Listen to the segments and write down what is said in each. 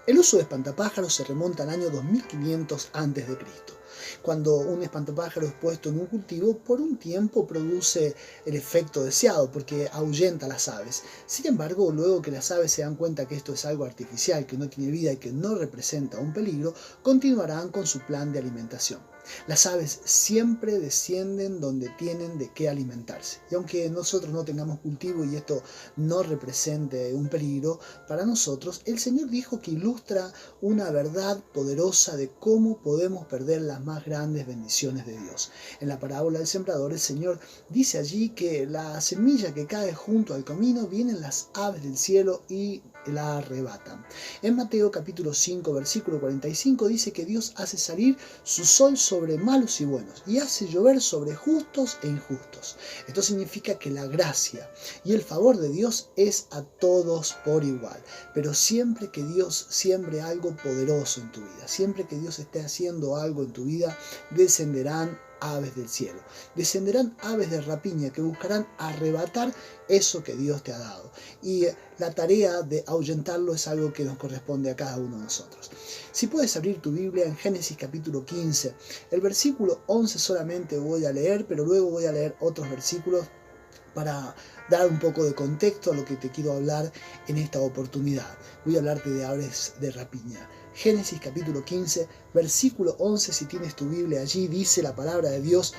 El uso de espantapájaros se remonta al año 2500 a.C., cuando un espantapájaro es puesto en un cultivo, por un tiempo produce el efecto deseado, porque ahuyenta a las aves. Sin embargo, luego que las aves se dan cuenta que esto es algo artificial, que no tiene vida y que no representa un peligro, continuarán con su plan de alimentación. Las aves siempre descienden donde tienen de qué alimentarse. Y aunque nosotros no tengamos cultivo y esto no represente un peligro para nosotros, el Señor dijo que ilustra una verdad poderosa de cómo podemos perder las más grandes bendiciones de Dios. En la parábola del sembrador, el Señor dice allí que la semilla que cae junto al camino, vienen las aves del cielo y la arrebatan. En Mateo capítulo 5 versículo 45 dice que Dios hace salir su sol sobre malos y buenos y hace llover sobre justos e injustos. Esto significa que la gracia y el favor de Dios es a todos por igual, pero siempre que Dios siembre algo poderoso en tu vida, siempre que Dios esté haciendo algo en tu vida, descenderán aves del cielo, descenderán aves de rapiña que buscarán arrebatar eso que Dios te ha dado, y la tarea de ahuyentarlo es algo que nos corresponde a cada uno de nosotros. Si puedes abrir tu Biblia en Génesis capítulo 15, el versículo 11 solamente voy a leer, pero luego voy a leer otros versículos para dar un poco de contexto a lo que te quiero hablar en esta oportunidad. Voy a hablarte de aves de rapiña. Génesis capítulo 15, versículo 11, si tienes tu Biblia allí, dice la palabra de Dios: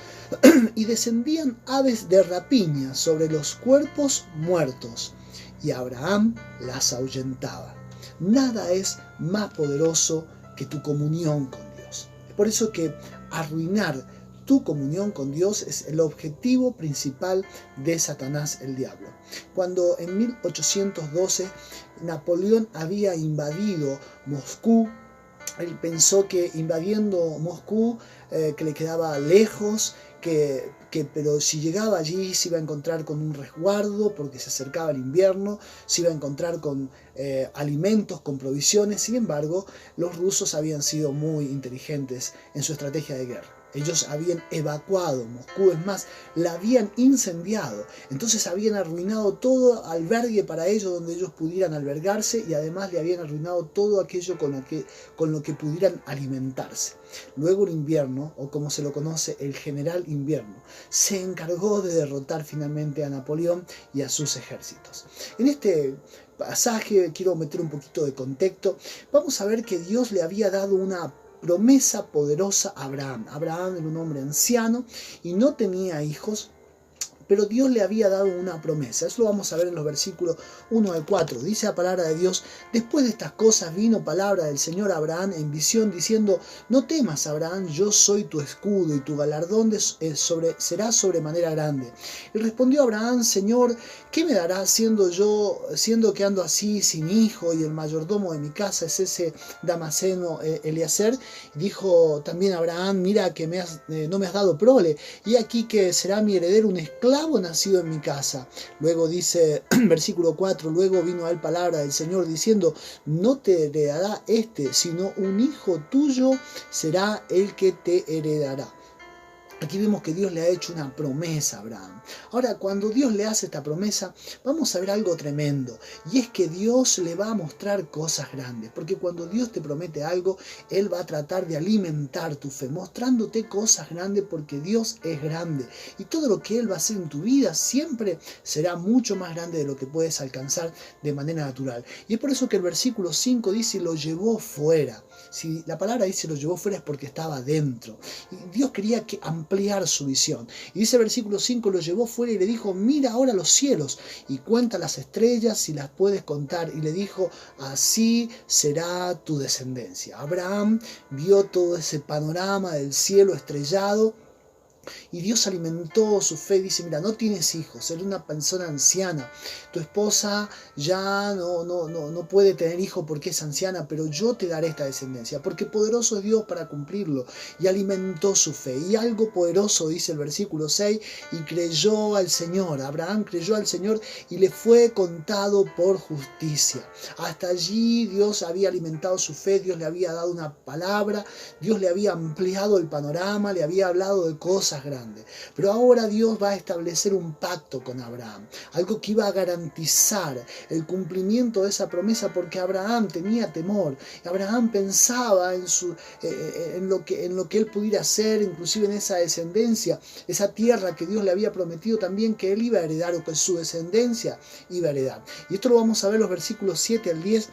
y descendían aves de rapiña sobre los cuerpos muertos, y Abraham las ahuyentaba. Nada es más poderoso que tu comunión con Dios. Es por eso que arruinar tu comunión con Dios es el objetivo principal de Satanás, el diablo. Cuando en 1812 Napoleón había invadido Moscú, él pensó que invadiendo Moscú, que le quedaba lejos, pero si llegaba allí se iba a encontrar con un resguardo porque se acercaba el invierno, se iba a encontrar con alimentos, con provisiones. Sin embargo, los rusos habían sido muy inteligentes en su estrategia de guerra. Ellos habían evacuado Moscú, es más, la habían incendiado. Entonces habían arruinado todo albergue para ellos donde ellos pudieran albergarse, y además le habían arruinado todo aquello con lo que pudieran alimentarse. Luego el invierno, o como se lo conoce, el general invierno, se encargó de derrotar finalmente a Napoleón y a sus ejércitos. En este pasaje quiero meter un poquito de contexto. Vamos a ver que Dios le había dado una promesa poderosa a Abraham. Abraham era un hombre anciano y no tenía hijos, pero Dios le había dado una promesa. Eso lo vamos a ver en los versículos 1 al 4. Dice la palabra de Dios: después de estas cosas vino palabra del Señor a Abraham en visión, diciendo: no temas, Abraham, yo soy tu escudo y tu galardón será sobremanera grande. Y respondió Abraham: Señor, ¿qué me darás siendo que ando así sin hijo, y el mayordomo de mi casa es ese Damaseno Eliezer? Dijo también Abraham: mira que no me has dado prole, y aquí que será mi heredero un esclavo nacido en mi casa. Luego dice, versículo 4, luego vino a él palabra del Señor diciendo: no te heredará sino un hijo tuyo será el que te heredará. Aquí vemos que Dios le ha hecho una promesa a Abraham. Ahora, cuando Dios le hace esta promesa, vamos a ver algo tremendo. Y es que Dios le va a mostrar cosas grandes. Porque cuando Dios te promete algo, Él va a tratar de alimentar tu fe, mostrándote cosas grandes, porque Dios es grande. Y todo lo que Él va a hacer en tu vida siempre será mucho más grande de lo que puedes alcanzar de manera natural. Y es por eso que el versículo 5 dice: lo llevó fuera. Si la palabra dice lo llevó fuera, es porque estaba dentro. Y Dios quería ampliar su visión. Y dice el versículo 5: lo llevó fuera y le dijo: mira ahora los cielos y cuenta las estrellas si las puedes contar. Y le dijo: así será tu descendencia. Abraham vio todo ese panorama del cielo estrellado. Y Dios alimentó su fe. Dice: mira, no tienes hijos, eres una persona anciana, tu esposa ya no puede tener hijos porque es anciana, pero yo te daré esta descendencia, porque poderoso es Dios para cumplirlo. Y alimentó su fe. Y algo poderoso, dice el versículo 6, y creyó al Señor. Abraham creyó al Señor y le fue contado por justicia. Hasta allí Dios había alimentado su fe, Dios le había dado una palabra, Dios le había ampliado el panorama, le había hablado de cosas cosas grandes. Pero ahora Dios va a establecer un pacto con Abraham, algo que iba a garantizar el cumplimiento de esa promesa, porque Abraham tenía temor. Abraham pensaba en lo que él pudiera hacer, inclusive en esa descendencia, esa tierra que Dios le había prometido también que él iba a heredar, o que su descendencia iba a heredar. Y esto lo vamos a ver en los versículos 7 al 10.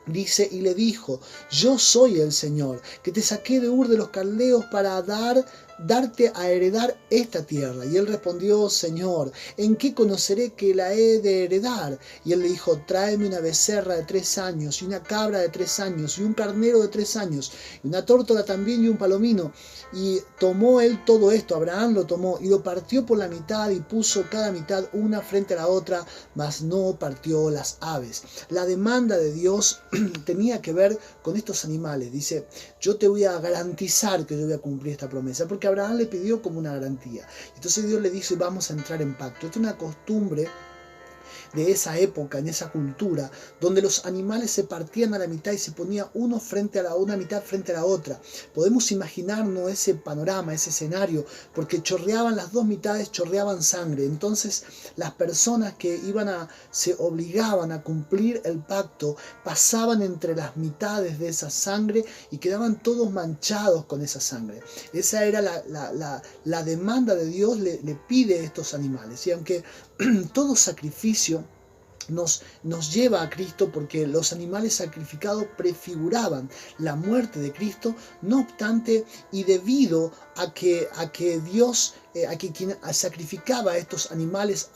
Dice, y le dijo, yo soy el Señor, que te saqué de Ur de los Caldeos para darte a heredar esta tierra. Y él respondió, Señor, ¿en qué conoceré que la he de heredar? Y él le dijo, tráeme una becerra de 3 años, y una cabra de 3 años, y un carnero de 3 años, y una tórtola también, y un palomino. Y tomó él todo esto, Abraham lo tomó, y lo partió por la mitad, y puso cada mitad una frente a la otra, mas no partió las aves. La demanda de Dios tenía que ver con estos animales. Dice, yo te voy a garantizar que yo voy a cumplir esta promesa, porque Abraham le pidió como una garantía. Entonces Dios le dice, vamos a entrar en pacto. Esto es una costumbre de esa época, en esa cultura, donde los animales se partían a la mitad y se ponía una mitad frente a la otra. Podemos imaginarnos ese panorama, ese escenario, porque chorreaban las dos mitades, chorreaban sangre. Entonces las personas que se obligaban a cumplir el pacto, pasaban entre las mitades de esa sangre y quedaban todos manchados con esa sangre. Esa era la demanda de Dios, le pide a estos animales. Y aunque todo sacrificio nos lleva a Cristo, porque los animales sacrificados prefiguraban la muerte de Cristo, no obstante, y debido a que Dios, a que quien sacrificaba a estos animales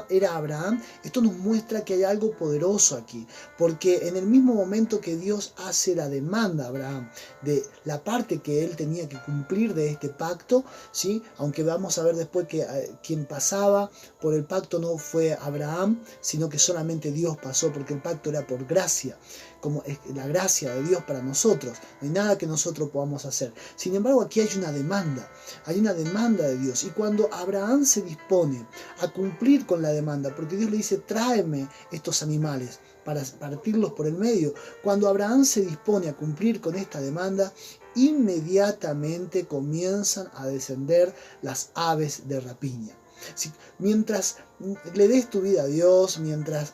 era Abraham, esto nos muestra que hay algo poderoso aquí, porque en el mismo momento que Dios hace la demanda a Abraham de la parte que él tenía que cumplir de este pacto, ¿sí? Aunque vamos a ver después que quien pasaba por el pacto no fue Abraham, sino que solamente Dios pasó, porque el pacto era por gracia, como es la gracia de Dios para nosotros. No hay nada que nosotros podamos hacer. Sin embargo, aquí hay una demanda de Dios. Y cuando Abraham se dispone a cumplir con la demanda, porque Dios le dice, tráeme estos animales para partirlos por el medio, cuando Abraham se dispone a cumplir con esta demanda, inmediatamente comienzan a descender las aves de rapiña. Mientras le des tu vida a Dios, mientras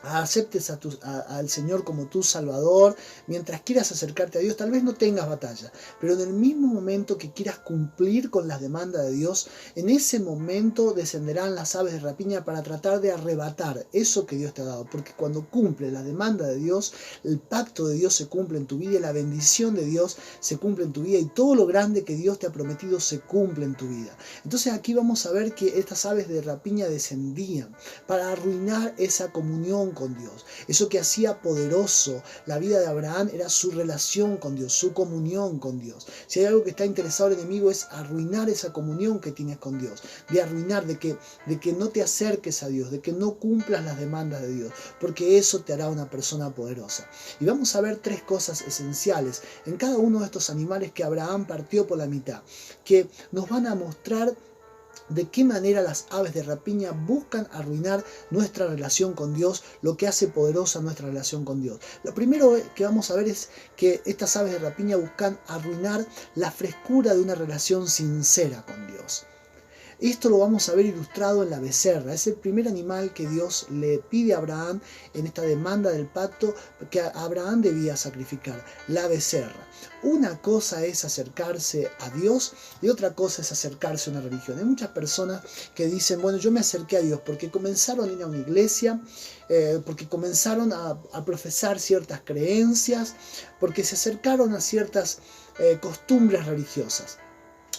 aceptes al Señor como tu Salvador, mientras quieras acercarte a Dios, tal vez no tengas batalla, pero en el mismo momento que quieras cumplir con las demandas de Dios, en ese momento descenderán las aves de rapiña para tratar de arrebatar eso que Dios te ha dado, porque cuando cumple la demanda de Dios, el pacto de Dios se cumple en tu vida, y la bendición de Dios se cumple en tu vida, y todo lo grande que Dios te ha prometido se cumple en tu vida. Entonces aquí vamos a ver que estas aves de rapiña descendían para arruinar esa comunión con Dios. Eso que hacía poderoso la vida de Abraham era su relación con Dios, su comunión con Dios. Si hay algo que está interesado el enemigo, es arruinar esa comunión que tienes con Dios, de arruinar, de que no te acerques a Dios, de que no cumplas las demandas de Dios, porque eso te hará una persona poderosa. Y vamos a ver 3 cosas esenciales en cada uno de estos animales que Abraham partió por la mitad, que nos van a mostrar de qué manera las aves de rapiña buscan arruinar nuestra relación con Dios, lo que hace poderosa nuestra relación con Dios. Lo primero que vamos a ver es que estas aves de rapiña buscan arruinar la frescura de una relación sincera con Dios. Esto lo vamos a ver ilustrado en la becerra. Es el primer animal que Dios le pide a Abraham en esta demanda del pacto que Abraham debía sacrificar, la becerra. Una cosa es acercarse a Dios y otra cosa es acercarse a una religión. Hay muchas personas que dicen, bueno, yo me acerqué a Dios porque comenzaron a ir a una iglesia, porque comenzaron a profesar ciertas creencias, porque se acercaron a ciertas costumbres religiosas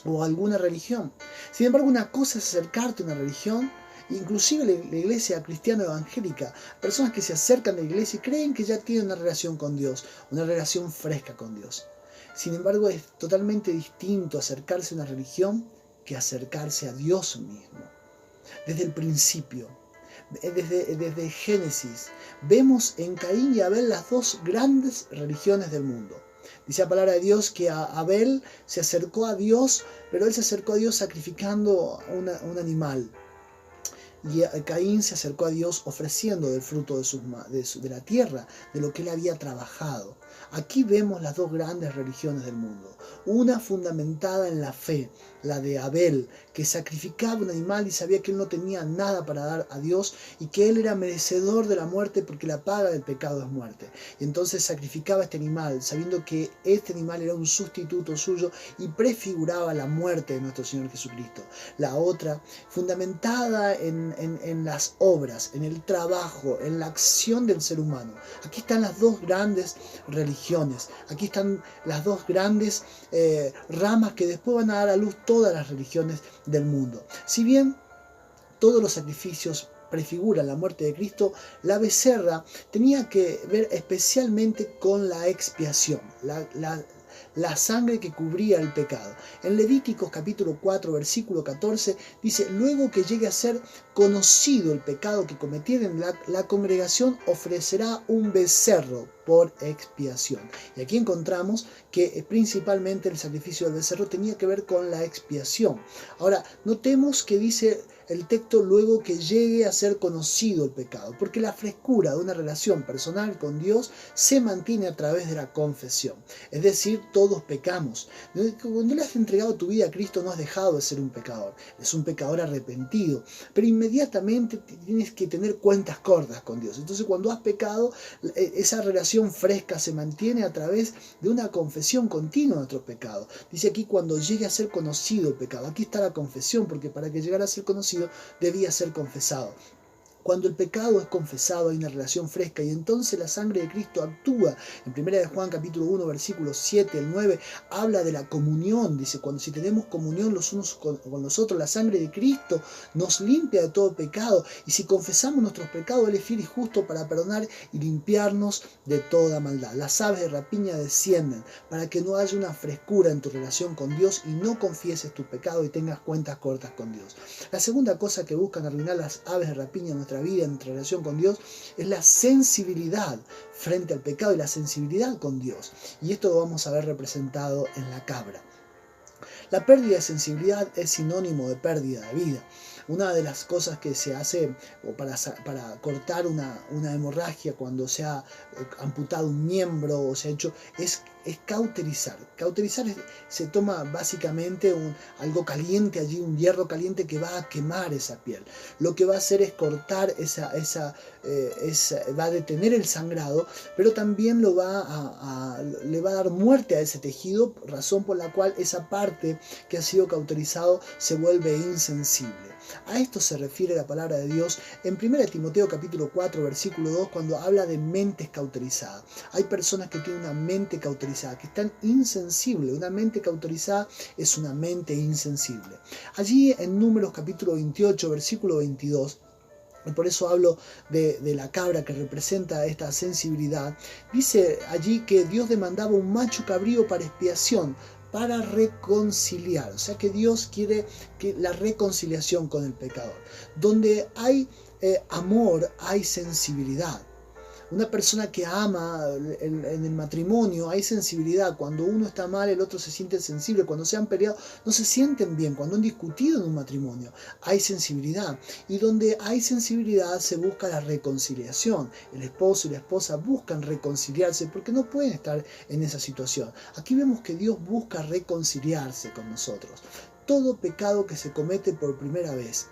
o alguna religión. Sin embargo, una cosa es acercarte a una religión, inclusive la iglesia cristiana evangélica, personas que se acercan a la iglesia y creen que ya tienen una relación con Dios, una relación fresca con Dios. Sin embargo, es totalmente distinto acercarse a una religión que acercarse a Dios mismo. Desde el principio, desde Génesis, vemos en Caín y Abel las dos grandes religiones del mundo. Dice la palabra de Dios que Abel se acercó a Dios, pero él se acercó a Dios sacrificando un animal. Y Caín se acercó a Dios ofreciendo del fruto de la tierra, de lo que él había trabajado. Aquí vemos las dos grandes religiones del mundo. Una fundamentada en la fe, la de Abel, que sacrificaba un animal y sabía que él no tenía nada para dar a Dios y que él era merecedor de la muerte porque la paga del pecado es muerte. Y entonces sacrificaba este animal sabiendo que este animal era un sustituto suyo y prefiguraba la muerte de nuestro Señor Jesucristo. La otra, fundamentada en las obras, en el trabajo, en la acción del ser humano. Aquí están las dos grandes religiones, aquí están las dos grandes ramas que después van a dar a luz todas las religiones del mundo. Si bien todos los sacrificios prefiguran la muerte de Cristo, la becerra tenía que ver especialmente con la expiación, la sangre que cubría el pecado. En Levíticos capítulo 4 versículo 14 dice: luego que llegue a ser conocido el pecado que cometieren, la congregación ofrecerá un becerro por expiación. Y aquí encontramos que principalmente el sacrificio del becerro tenía que ver con la expiación. Ahora, notemos que dice el texto luego que llegue a ser conocido el pecado, porque la frescura de una relación personal con Dios se mantiene a través de la confesión. Es decir, todos pecamos. Cuando le has entregado tu vida a Cristo, no has dejado de ser un pecador. Es un pecador arrepentido, pero inmediatamente tienes que tener cuentas cortas con Dios. Entonces, cuando has pecado, esa relación fresca se mantiene a través de una confesión continua de nuestros pecados. Dice aquí cuando llegue a ser conocido el pecado. Aquí está la confesión, porque para que llegara a ser conocido debía ser confesado. Cuando el pecado es confesado hay una relación fresca y entonces la sangre de Cristo actúa. En 1 de Juan capítulo 1 versículos 7 al 9 habla de la comunión. Dice, cuando si tenemos comunión los unos con los otros, la sangre de Cristo nos limpia de todo pecado. Y si confesamos nuestros pecados, Él es fiel y justo para perdonar y limpiarnos de toda maldad. Las aves de rapiña descienden para que no haya una frescura en tu relación con Dios y no confieses tu pecado y tengas cuentas cortas con Dios. La segunda cosa que buscan arruinar las aves de rapiña en nuestra vida, en nuestra relación con Dios, es la sensibilidad frente al pecado y la sensibilidad con Dios. Y esto lo vamos a ver representado en la cabra. La pérdida de sensibilidad es sinónimo de pérdida de vida. Una de las cosas que se hace para cortar una hemorragia cuando se ha amputado un miembro o se ha hecho es cauterizar. Cauterizar se toma básicamente algo caliente allí, un hierro caliente que va a quemar esa piel. Lo que va a hacer es cortar va a detener el sangrado, pero también le va a dar muerte a ese tejido, razón por la cual esa parte que ha sido cauterizado se vuelve insensible. A esto se refiere la palabra de Dios en 1 Timoteo capítulo 4 versículo 2 cuando habla de mentes cauterizadas. Hay personas que tienen una mente cauterizada, que están insensibles. Una mente cauterizada es una mente insensible. Allí en Números capítulo 28 versículo 22, y por eso hablo de la cabra que representa esta sensibilidad, dice allí que Dios demandaba un macho cabrío para expiación, para reconciliar. O sea que Dios quiere que la reconciliación con el pecador. Donde hay amor, hay sensibilidad. Una persona que ama en el matrimonio, hay sensibilidad. Cuando uno está mal, el otro se siente sensible. Cuando se han peleado, no se sienten bien. Cuando han discutido en un matrimonio, hay sensibilidad. Y donde hay sensibilidad, se busca la reconciliación. El esposo y la esposa buscan reconciliarse porque no pueden estar en esa situación. Aquí vemos que Dios busca reconciliarse con nosotros. Todo pecado que se comete por primera vez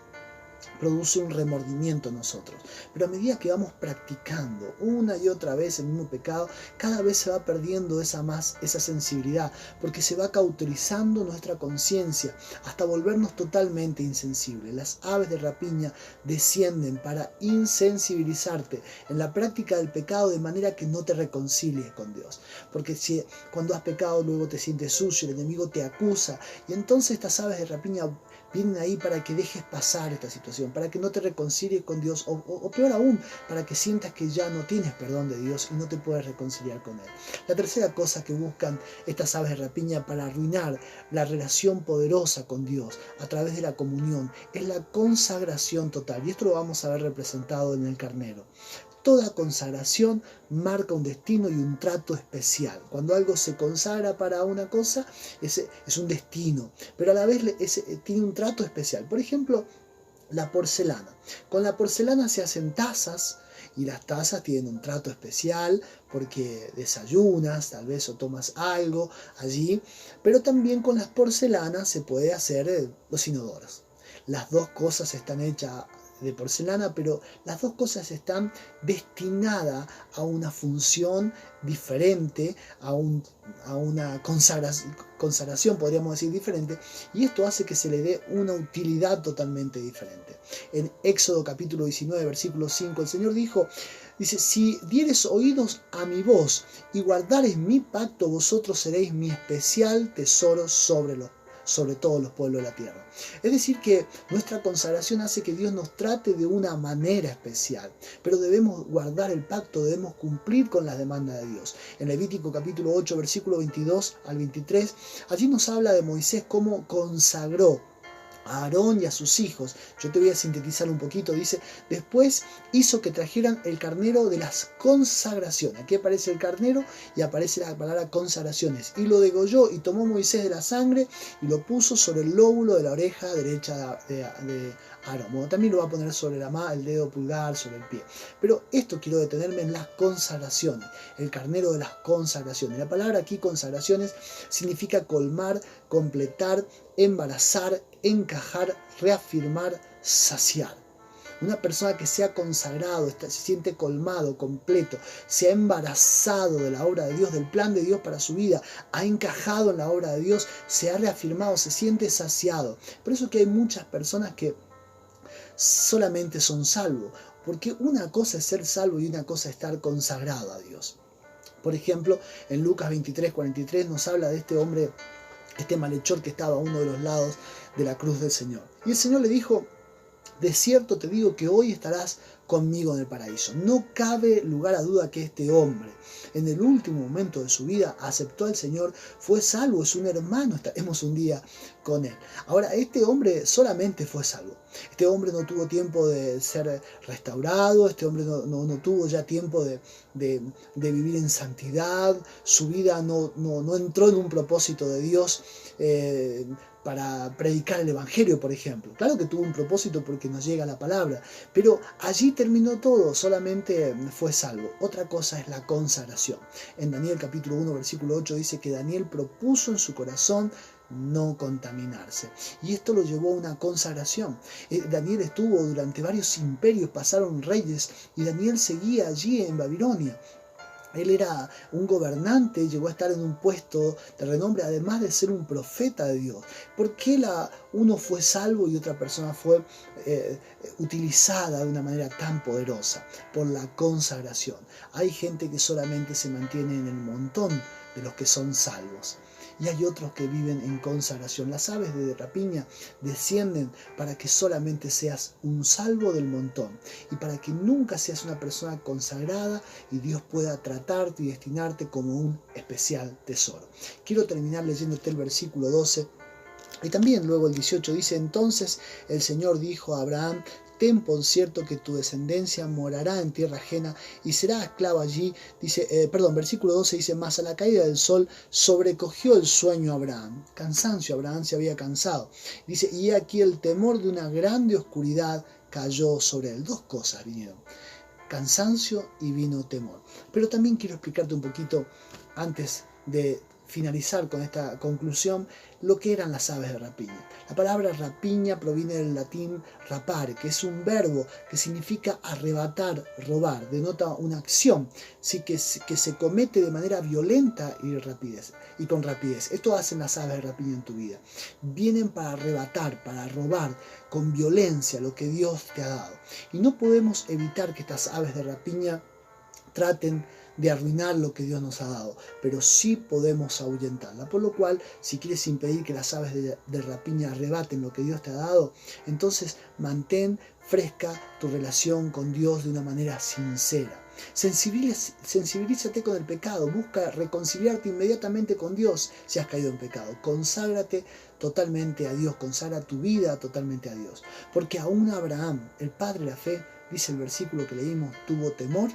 produce un remordimiento en nosotros, pero a medida que vamos practicando una y otra vez el mismo pecado, cada vez se va perdiendo esa sensibilidad, porque se va cauterizando nuestra conciencia hasta volvernos totalmente insensibles. Las aves de rapiña descienden para insensibilizarte en la práctica del pecado de manera que no te reconcilies con Dios, porque si cuando has pecado luego te sientes sucio, el enemigo te acusa y entonces estas aves de rapiña vienen ahí para que dejes pasar esta situación, para que no te reconcilies con Dios, o peor aún, para que sientas que ya no tienes perdón de Dios y no te puedes reconciliar con Él. La tercera cosa que buscan estas aves de rapiña para arruinar la relación poderosa con Dios a través de la comunión es la consagración total, y esto lo vamos a ver representado en el carnero. Toda consagración marca un destino y un trato especial. Cuando algo se consagra para una cosa, es un destino, pero a la vez tiene un trato especial. Por ejemplo, la porcelana. Con la porcelana se hacen tazas Y las tazas tienen un trato especial porque desayunas, tal vez, o tomas algo allí, pero también con las porcelanas se puede hacer los inodoros. Las dos cosas están hechas de porcelana, pero las dos cosas están destinadas a una función diferente, a una consagración, podríamos decir, diferente, y esto hace que se le dé una utilidad totalmente diferente. En Éxodo capítulo 19, versículo 5, el Señor dice, si dieres oídos a mi voz y guardares mi pacto, vosotros seréis mi especial tesoro sobre todos los pueblos de la tierra. Es decir, que nuestra consagración hace que Dios nos trate de una manera especial, pero debemos guardar el pacto, debemos cumplir con las demandas de Dios. En Levítico capítulo 8, versículo 22 al 23, allí nos habla de Moisés cómo consagró a Aarón y a sus hijos. Yo te voy a sintetizar un poquito. Dice, después hizo que trajeran el carnero de las consagraciones. Aquí aparece el carnero y aparece la palabra consagraciones. Y lo degolló y tomó Moisés de la sangre y lo puso sobre el lóbulo de la oreja derecha de Aarón. Bueno, también lo va a poner sobre el dedo pulgar, sobre el pie. Pero esto quiero detenerme en las consagraciones. El carnero de las consagraciones. La palabra aquí consagraciones significa colmar, completar, embarazar, encajar, reafirmar, saciar. Una persona que se ha consagrado, se siente colmado, completo, se ha embarazado de la obra de Dios, del plan de Dios para su vida, ha encajado en la obra de Dios, se ha reafirmado, se siente saciado. Por eso que hay muchas personas que solamente son salvos, porque una cosa es ser salvo y una cosa es estar consagrado a Dios. Por ejemplo, en Lucas 23:43 nos habla de este hombre, este malhechor que estaba a uno de los lados de la cruz del Señor. Y el Señor le dijo, de cierto te digo que hoy estarás conmigo en el paraíso. No cabe lugar a duda que este hombre, en el último momento de su vida, aceptó al Señor, fue salvo, es un hermano, estaremos un día con él. Ahora, este hombre solamente fue salvo. Este hombre no tuvo tiempo de ser restaurado, este hombre no tuvo ya tiempo de vivir en santidad, su vida no entró en un propósito de Dios para predicar el Evangelio, por ejemplo. Claro que tuvo un propósito porque nos llega la palabra, pero allí terminó todo, solamente fue salvo. Otra cosa es la consagración. En Daniel capítulo 1, versículo 8 dice que Daniel propuso en su corazón no contaminarse. Y esto lo llevó a una consagración. Daniel estuvo durante varios imperios, pasaron reyes, y Daniel seguía allí en Babilonia. Él era un gobernante, llegó a estar en un puesto de renombre, además de ser un profeta de Dios. ¿Por qué uno fue salvo y otra persona fue utilizada de una manera tan poderosa? Por la consagración. Hay gente que solamente se mantiene en el montón de los que son salvos. Y hay otros que viven en consagración. Las aves de rapiña descienden para que solamente seas un salvo del montón y para que nunca seas una persona consagrada y Dios pueda tratarte y destinarte como un especial tesoro. Quiero terminar leyéndote el versículo 12 y también luego el 18 dice, entonces el Señor dijo a Abraham, ten por cierto que tu descendencia morará en tierra ajena y será esclava allí. Versículo 12 dice, mas a la caída del sol sobrecogió el sueño a Abraham. Cansancio, Abraham se había cansado. Dice, y aquí el temor de una grande oscuridad cayó sobre él. Dos cosas vinieron, cansancio y vino temor. Pero también quiero explicarte un poquito, antes de finalizar con esta conclusión, lo que eran las aves de rapiña. La palabra rapiña proviene del latín rapare, que es un verbo que significa arrebatar, robar, denota una acción, sí, que se comete de manera violenta y con rapidez. Esto hacen las aves de rapiña en tu vida. Vienen para arrebatar, para robar con violencia lo que Dios te ha dado. Y no podemos evitar que estas aves de rapiña traten de arruinar lo que Dios nos ha dado, pero sí podemos ahuyentarla. Por lo cual, si quieres impedir que las aves de rapiña arrebaten lo que Dios te ha dado, entonces mantén fresca tu relación con Dios de una manera sincera. Sensibilízate con el pecado, busca reconciliarte inmediatamente con Dios si has caído en pecado. Conságrate totalmente a Dios, consagra tu vida totalmente a Dios. Porque aún Abraham, el padre de la fe, dice el versículo que leímos, tuvo temor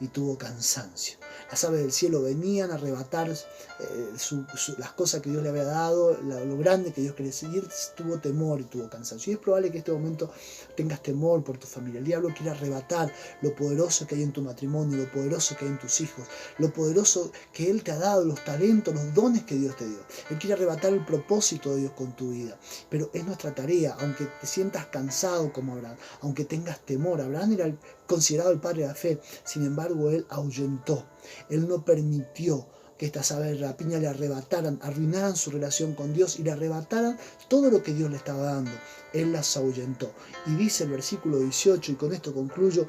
y tuvo cansancio. Las aves del cielo venían a arrebatar las cosas que Dios le había dado, lo grande que Dios quería seguir. Tuvo temor y tuvo cansancio. Y es probable que en este momento tengas temor por tu familia. El diablo quiere arrebatar lo poderoso que hay en tu matrimonio, lo poderoso que hay en tus hijos, lo poderoso que Él te ha dado, los talentos, los dones que Dios te dio. Él quiere arrebatar el propósito de Dios con tu vida. Pero es nuestra tarea, aunque te sientas cansado como Abraham, aunque tengas temor. Abraham era considerado el padre de la fe, sin embargo él ahuyentó. Él no permitió que estas aves de rapiña le arrebataran, arruinaran su relación con Dios y le arrebataran todo lo que Dios le estaba dando. Él las ahuyentó. Y dice el versículo 18, y con esto concluyo,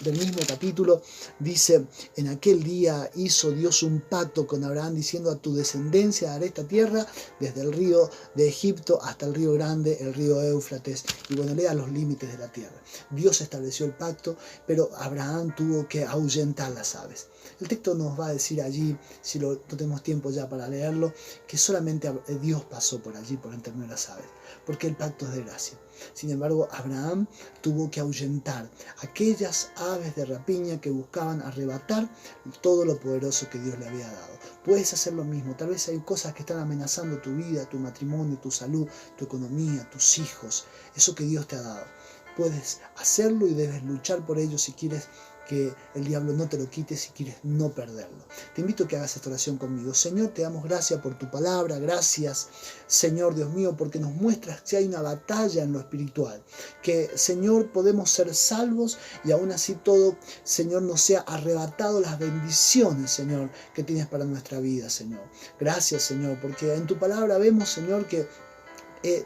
del mismo capítulo, dice: en aquel día hizo Dios un pacto con Abraham, diciendo: a tu descendencia daré esta tierra, desde el río de Egipto hasta el río grande, el río Éufrates. Y bueno, le da los límites de la tierra. Dios estableció el pacto, pero Abraham tuvo que ahuyentar las aves. El texto nos va a decir allí, si no tenemos tiempo ya para leerlo, que solamente Dios pasó por allí, por entre medio de las aves, porque el pacto es de gracia. Sin embargo, Abraham tuvo que ahuyentar aquellas aves de rapiña que buscaban arrebatar todo lo poderoso que Dios le había dado. Puedes hacer lo mismo. Tal vez hay cosas que están amenazando tu vida, tu matrimonio, tu salud, tu economía, tus hijos, eso que Dios te ha dado. Puedes hacerlo y debes luchar por ello si quieres que el diablo no te lo quite, si quieres no perderlo. Te invito a que hagas esta oración conmigo. Señor, te damos gracias por tu palabra. Gracias, Señor Dios mío, porque nos muestras que hay una batalla en lo espiritual. Que, Señor, podemos ser salvos y aún así todo, Señor, nos sea arrebatado las bendiciones, Señor, que tienes para nuestra vida, Señor. Gracias, Señor, porque en tu palabra vemos, Señor, que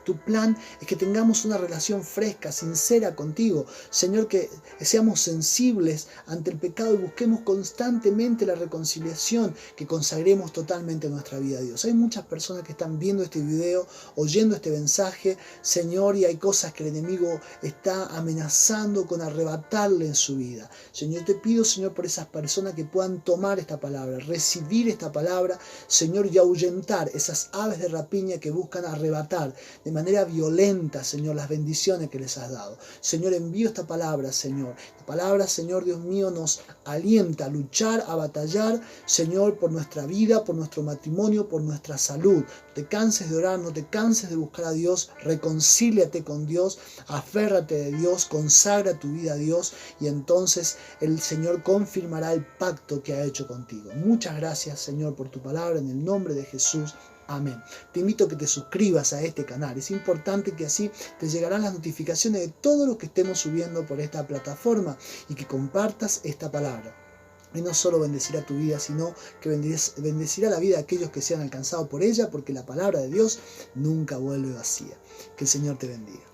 tu plan es que tengamos una relación fresca, sincera contigo. Señor, que seamos sensibles ante el pecado y busquemos constantemente la reconciliación, que consagremos totalmente nuestra vida a Dios. Hay muchas personas que están viendo este video, oyendo este mensaje, Señor, y hay cosas que el enemigo está amenazando con arrebatarle en su vida. Señor, te pido, Señor, por esas personas que puedan tomar esta palabra, recibir esta palabra, Señor, y ahuyentar esas aves de rapiña que buscan arrebatar de manera violenta, Señor, las bendiciones que les has dado. Señor, envío esta palabra, Señor. La palabra, Señor Dios mío, nos alienta a luchar, a batallar, Señor, por nuestra vida, por nuestro matrimonio, por nuestra salud. No te canses de orar, no te canses de buscar a Dios, reconcíliate con Dios, aférrate de Dios, consagra tu vida a Dios y entonces el Señor confirmará el pacto que ha hecho contigo. Muchas gracias, Señor, por tu palabra, en el nombre de Jesús. Amén. Te invito a que te suscribas a este canal. Es importante que así te llegarán las notificaciones de todo lo que estemos subiendo por esta plataforma y que compartas esta palabra. Y no solo bendecirá tu vida, sino que bendecirá la vida de aquellos que sean alcanzados por ella, porque la palabra de Dios nunca vuelve vacía. Que el Señor te bendiga.